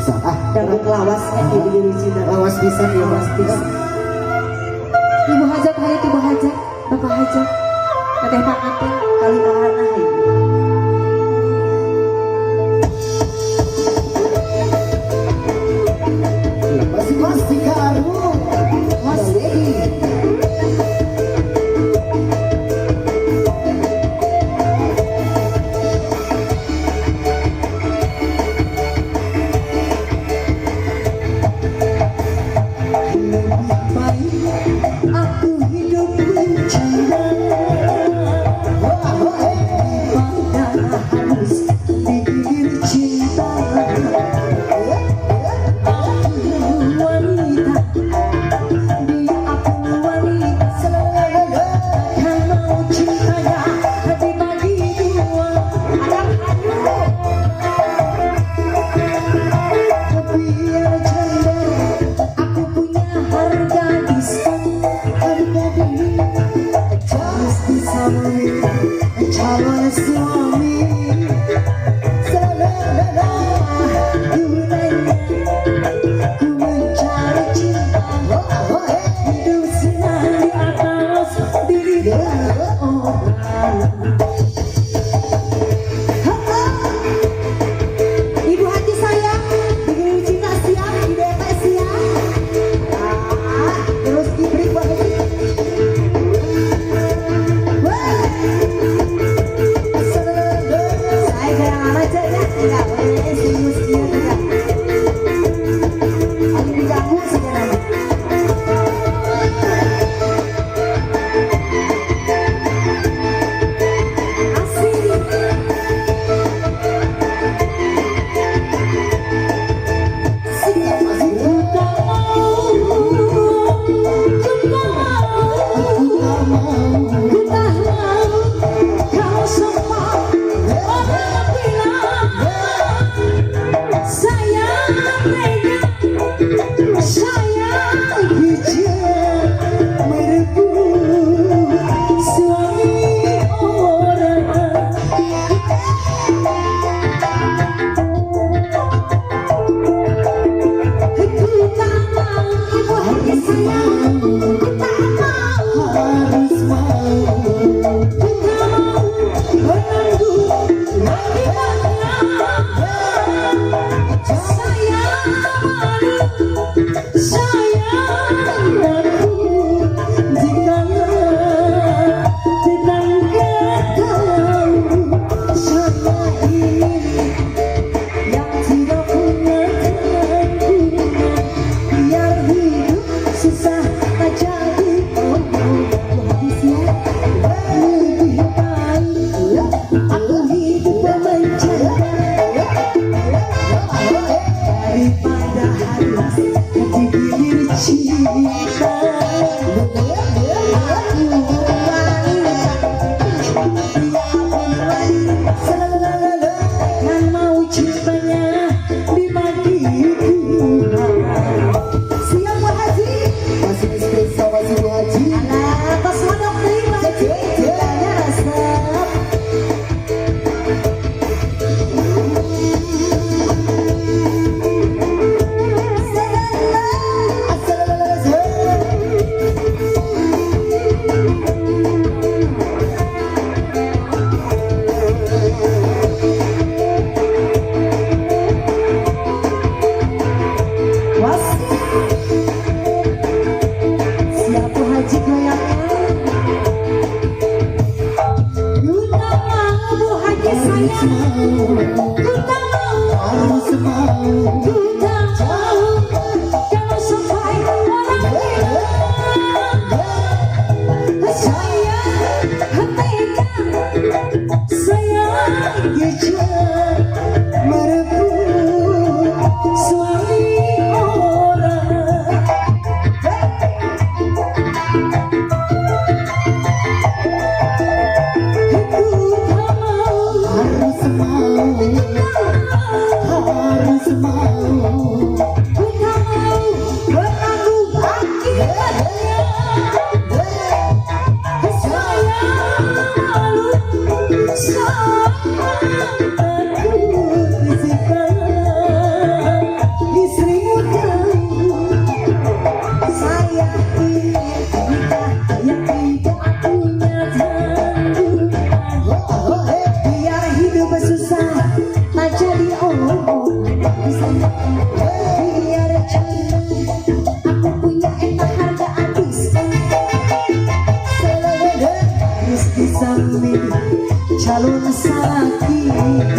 bisa dapat lawasnya ibu Cina. lawas bisa ya mas bisa. Ibu hajat hari ibu hajat, bapak hajat, teteh panganten kali ahana ibu. Masih karu masih calon suami selera gunanya ku mencari cinta hidup senang di atas diri orang. Ibu hati saya bikin cinta siap di DP siap terus diberi buat biar aku punya eta hargaan diskon Rizky Sami calon sakit